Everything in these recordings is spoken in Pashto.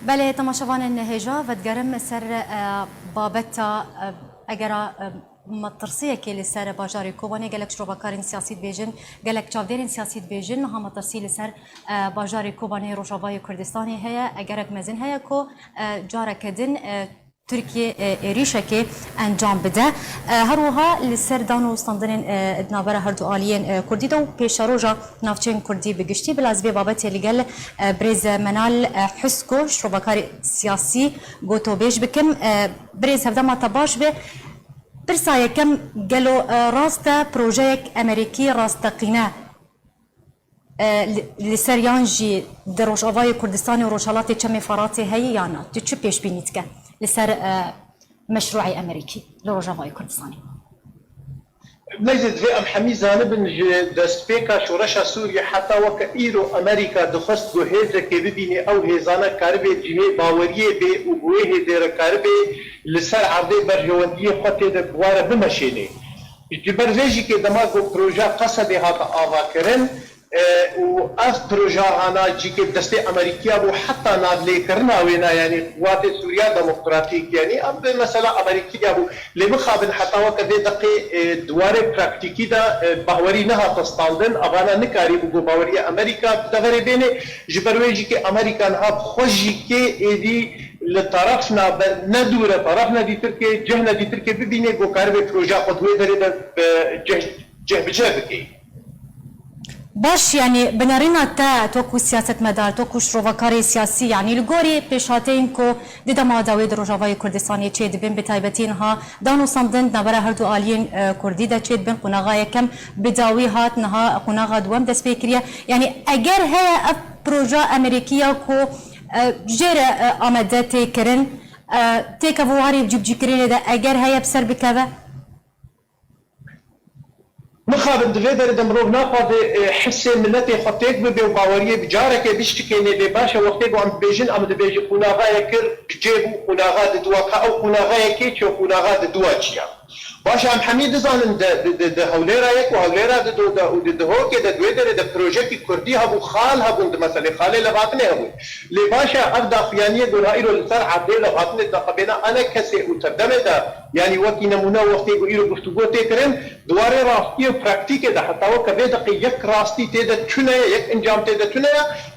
بله تماشاوان نهجا و دگرم سر بابتا اگر مطرسیه که لسر باجاری کوبانی گلک شروبکارین سیاسی بیجن گلک چاودرین سیاسی بیجن ها مطرسی لسر باجاری کوبانی روجاوای کردستانی هیا اگرک مزن هیا کو جاره کدن ترکیه ایریشه که انجام بده هر وها لسر دانو استاندن ادنابره هر دو آلیین کردی دو پیش روژا نافچین کردی بگشتی بلازبی بابت لگل بریز منال حسکو شروبکار سیاسی گوتو بیش بکم بریز هفته ما تباش به برسایه کم گلو راست پروژه امریکی راستقینه لسریان جی در روشاوای کردستان و روشالات چمی فراتی هایی یا نه؟ تو چه پیش بینید که لسر مشروعي امريكي لروجاوای كردستاني نجد في ام حميزه نبن دستبيكا شورشا سوريا حتى وكايرو امريكا دخست جهيزه كي ببيني او هيزانا كاربي جهي باوريه بي وبويه دير كاربي لسر عرضي برجوانديه خطي دواره بمشيني جبرجي كي دماغو بروجا قصدي هذا آوا كرن و اف پروژه هانا جی که دست امریکا بو حتی نادلی کرنا وینا یعنی قوات سوریا دموکراتیک یعنی اب مثلا امریکا بو لمخابن حتی وقت دقی دواره پراکتیکی دا باوری نه تستاندن ابانا نکاری بو باوری امریکا دغری بینه جبرویجی که امریکا نه خوشی که ایدی لطرفنا ندوره طرفنا دي تركيا جهنا دي تركيا ببيني جو كاربي بروجا قدوه دري جه بجابكي باش يعني بنارينا تا توكو سياسة مدار توكو شروفاكاري سياسي يعني الجوري بيشاتين كو ديدا ما داوي دروجاوي كردستاني تشيد بين بتايبتين ها دانو صندن نبرا هردو آليين كردي دا تشيد بين قناغا يكم بداوي هات نها قناغا دوام دس فكرية يعني اگر هي بروجا امريكية كو جير آمدتي كرن تيكافواري بجيب جيكرين دا اگر هي بسر بكذا مخابن دفيدر دمروغ ناخذ حسين ملتي خطيك ببي وباوريه بجارك بيشتكيني لباشا وقتك وعم بيجن عم بيجي قناغا يكر بجيبو قناغا دواكا او قناغا يكيتش وقناغا دواتشيا باشا عم حميد زان د هوليرا يك وهوليرا د هو كده دويدر د بروجيكت كردي هبو خال هبو مثلا خالي لغاتني هبو لباشا ابدا فيانيه دولائر السر عبد لغاتني تقبنا انا كسي وتردمدا يعني وقت نمونه وقت يقولوا گفتگو تكرن دواره راستي براكتيك ده حتى وقت بيدق يك راستي تيدا تشنا يك انجام تيدا تشنا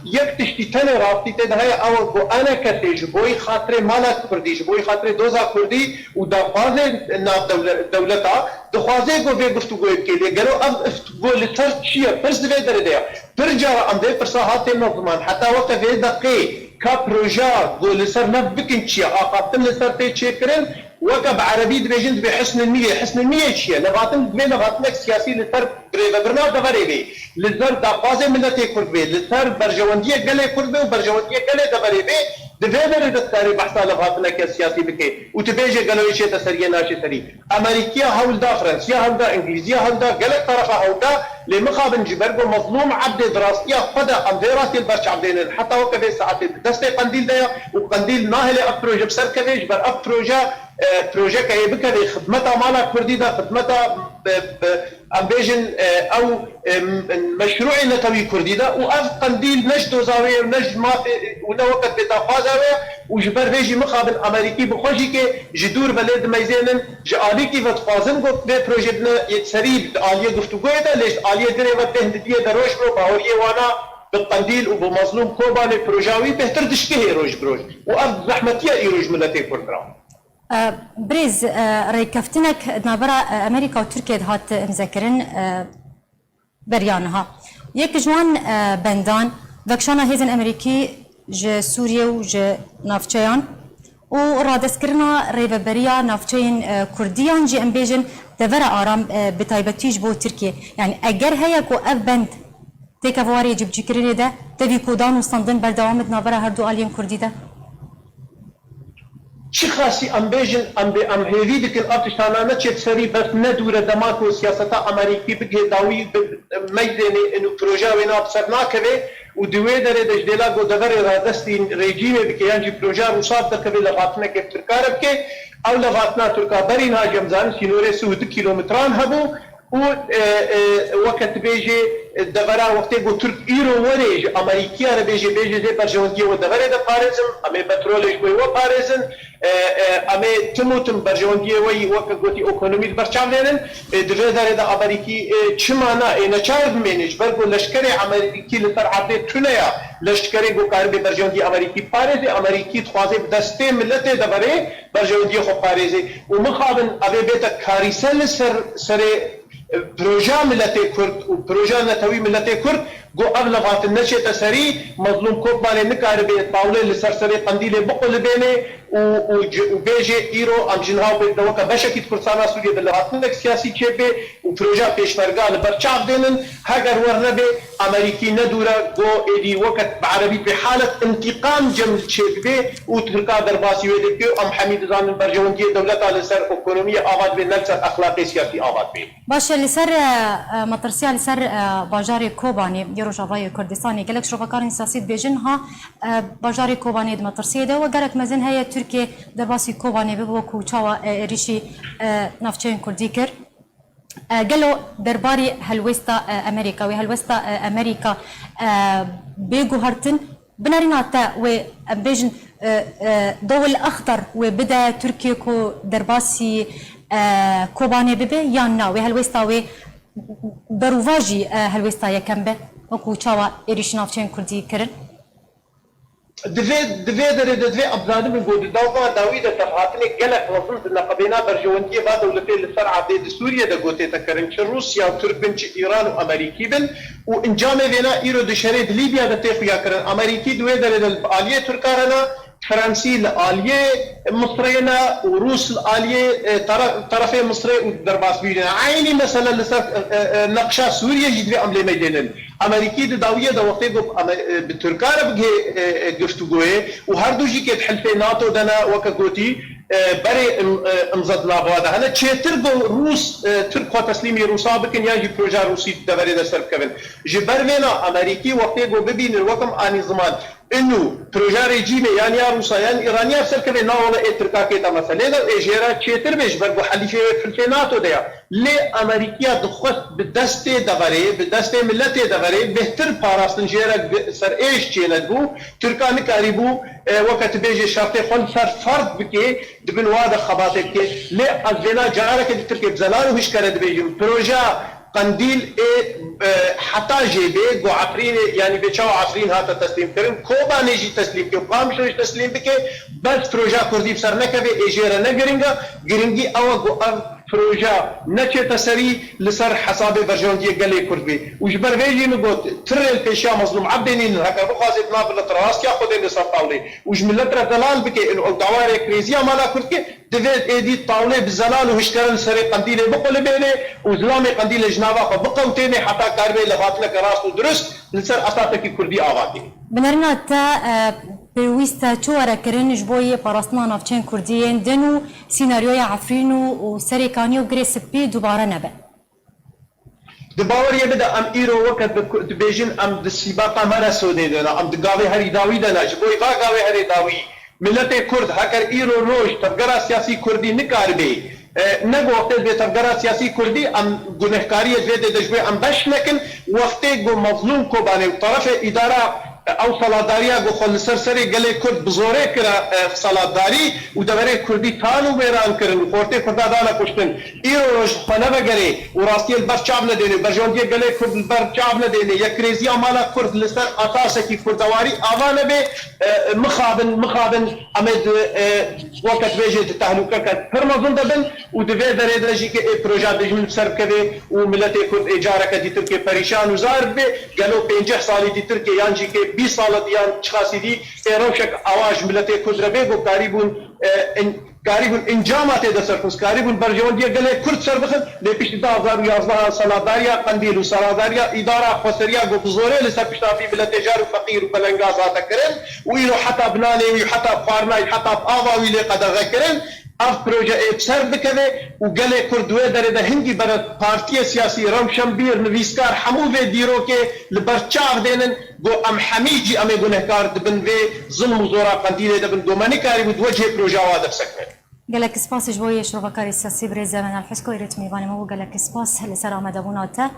يك تشتي تنا راستي تيدا هي او انا كسي جبوي خاطر مالك كردي جبوي خاطر دوزا كردي ودا فاز ناف دولتا دخوازه گو به گفتگو که لگرو اب گفتگو لتر چیه پرس دوی درده پرجا ام ده پرساحات نظمان حتی وقت في دقی کا پروژا گو لسر نبکن چیه آقابتن لسر تی چه کرن وكب عربي دبيجند بحسن النية حسن النية شيء لغاتن دبي لغاتنك سياسي لتر برنامج دغريبي لتر دقازه ملتي كردبي لتر برجواندية قلي كردبي وبرجواندية قلي دغريبي دبيبر دستاري بحثا لغاتنك سياسي بكي وتبيجي قالوا شيء تسريه ناشي سري امريكيه هولدا فرنسيه هولدا انجليزيه هولدا قلت طرفها هولدا لمخابن جبرجو مظلوم عبد دراستيه خدا ام دراسي البرش عبدين حتى وقف ساعات دستي قنديل ده وقنديل ناهله ابروجه بسركبيج بر ابروجه بروجه كي بكري خدمتها مالا كردي دا خدمتها امبيجن او مشروع نتوي كردي دا واف قنديل نجدو زاويه ونجد ما ولا وقت بتاخذها وجبر بيجي مخابن امريكي بخوشي كي جدور بلد ميزانن جالي كي فتفازن قلت بي بروجيتنا يتسريب اليه گفتگو دا ليش اليه دري وتهديديه دروش رو باوريه وانا بالقنديل وبمظلوم كوبا لبروجاوي بهتر دشكي روج بروج واف زحمتيه يروج ملتي كردرا بريز ريكفتنك نابرا امريكا وتركيا هات مذكرن بريانها يك جوان بندان وكشانا هيزن امريكي ج سوريا وج نافچيان و رادسكرنا ريفبريا نافچين كرديان جي امبيجن دفر آرام بتايبتيج بو تركيا يعني اگر هيا كو اف بند تيكافواري جيب جيكريني ده تبي كودان وصندن بردوامت نابرا هردو آلين كردي ده شي خاصي ام بيجن ام هيفي ديك الارتشانا نتشت سري بس ندور دماكو سياسة امريكي بقى داوي ميزاني انو بروجا وينا بسرنا كبه ودوي دره دجدلا گو دغه رادستي ريجيم بكيان جي بروجا مصاب دكبه لغاتنا كيف تركارب كي او لغاتنا تركا برينا جمزان سينوري سود كيلومتران هبو و وقت بيجي دبرا وقتی گو ترک ایرو وریج امریکی را بیجه ده برجوندی و دبره ده پارزم امی پترولش بوی و پارزن امی تموتم برجوندی وی وقت گوتی اکونومی برچام لینن دوی داره ده امریکی چمانا نچار بمینش برگو لشکر امریکی لسر عبده تونیا لشکر گو کاربی برجوندی امریکی پارزه امریکی تخوازه دسته ملت دبره برجوندی خو پارزه و مخابن ابي بيت كاريسل سر بروجا ملتي كرد وبروجا نتوي ملتي كرد جو اغلبات النشي تسري مظلوم كوب مالي نكاربي طاوله لسرسري قنديله بقل بيني وبيجي ايرو ام جنهاو بدوكا بشكي كردستان سوريا باللغات سياسي كيبي وبروجا بيشمرغا لبرچاف دينن هاجر ورنبي امريكي ندورا جو ايدي وقت بعربي بحاله انتقام جمل شيبي وتركا درباسي ويدبي ام حميد زان برجوندي دولة لسر ايكونوميه اباد بين نفس اخلاقي سياسي اباد بين باشه لسر مطرسيا لسر باجاري كوباني يروجافاي كردستاني قالك شو بكارن سياسي بيجن ها باجاري كوباني مطرسيا ده وقالك مزن هي تركيا درباسي كوباني ببوكو تشاوا ريشي نافچين كرديكر قالوا درباري هلوستا امريكا وهلوستا امريكا بيجو هرتن بنارينا تا وبيجن دول اخضر وبدا تركيا كو درباسي كوباني ببي يانا وهلوستا و بروفاجي هلوستا يكمبه وكو تشاوا ريشي نافچين كردي كرن دوی ابزاد من بود داوی ده تفاهتنی گلک وصلت نقبینا برجوندی با دولتی لسر عبد سوریا ده گوته تکرن چه روسیا و ترک بن چه ایران و امریکی بن و انجام وینا ایرو ده شرید لیبیا ده تیخویا کرن امریکی دوی ده آلیه ترکارنا فرنسي الآلية مصرينا وروس الآلية طرف مصري ودرباس بيجنا عيني مثلا لسه نقشة سوريا جدوي عملي ميدانن أمريكي داوية دا وقتي بتركارا بجي قفتوغوه وهردو جي كيت حلفي ناتو دنا وكاكوتي بري امزد لابوادا هلا تشيتر روس تركوا تسليمي روسا بكن ياجي بروجا روسي دبري دا سرب كبن جبر وينا أمريكي وقتي ببين الوكم آني زمان انه بروجا ريجيمي يعني يا روسا يعني ايرانيا بسر كبه نا ولا تركا كيتا مثلا لذا اجيرا تشيتر بيش برغو حليفه ناتو ديا لي امريكيا دخوت بدسته دبري بدسته ملتي دبري بهتر باراستن جيرا سر ايش تشيلدبو تركا نكاريبو وقت بيجي شرطي خل سر فرد بكي دبن وادا خباتك لي ازنا جارك تركي بزلانو هش كرد بيجي بروجا قنديل حتى جيبه جو عفرين يعني بيشاو عفرين هذا تسليم كرن كوبا نيجي تسليم كي قام شوش تسليم بك بس بروجا كردي بسرنا كبه اجيرا نغرينغا غرينغي او جو بروجا نچه تسري لسر حساب فرجون دي قال كردي وجبر بيجي نقول ترى الفيشا مظلوم عبدين هكا بخازت ما بالتراس ياخذ لسر طاوله وجملتر دلال بك انه دعوار كريزيا مالا كردي دفيد ايدي طاوله بالزلال وهشكرن سري قنديل بقول بينه وزلامي قنديل جنابا بقوتيني حتى كاربي لغات لك راس ودرس لسر اساتك كردي اغادي بنرنا تا بويستا چوارا کرنج بوی پاراستنا نافچین کردیین دنو سیناریوی عفرینو و سریکانی و گریس بی دوباره نبه دباور يبدا ام ايرو وقت بيجن ام دسيباقا مرا سودي دنا ام دغاوي هري داوي دنا جبوي باغاوي هري داوي ملت كرد هكر ايرو روج تفجرا سياسي كردي نكاربي نگو وقت به تفجرا سیاسی کردی ام گنهکاری زیاده دجوی ام بش لكن وقت گو مظلوم کو بانه طرف اداره او صلاداریا گو خل سرسری گله کرد بزوره کرا صلاداری و دبره کردی تانو بیران کرن خورته خدا دانا کشتن ایرو روش خانه بگره و راستی البرچاب ندینه برجوندی گله کرد البرچاب ندینه یک ریزیا مالا کرد لسر اساسه کی کردواری آوانه به مخابن امد وقت بیجه تهلوکه کرد هر مظلوم دبن و دوی دره درجی که پروژه بجمن سرب کده و ملت کرد اجاره کدی ترکیه پریشان و زار به گلو 50 سالی دی ترکیه یانجی که 20 سال دیان چخاسی دی روشک آواز ملت کرد ربه گو قاربون انجامات دسترخوز قاربون برجوندی گله کرد سر بخن لپیش 2011 سالاداریا قندیل و سالاداریا اداره خسریا گو بزوره لسر پشتافی ملت جار و فقیر و بلنگاز هاتا کرن و اینو حتی بنانه و حتی بخارنای حتی بآواوی لقدغه کرن اف پروژه سر بکده و گله کردوه داره ده هنگی برای پارتی سیاسی روشنبیر نویسکار همو و دیرو که لبرچاق دینن گو ام حمیجی ام گنهکار دبن و ظلم و زورا قندیله دبن گو منی کاری بود وجه پروژه وادف سکمه قالك سباس جوي شرفكاري السياسي بريزا من الحسكو يريت ميباني مو قالك سباس لسر آمد ابونا تا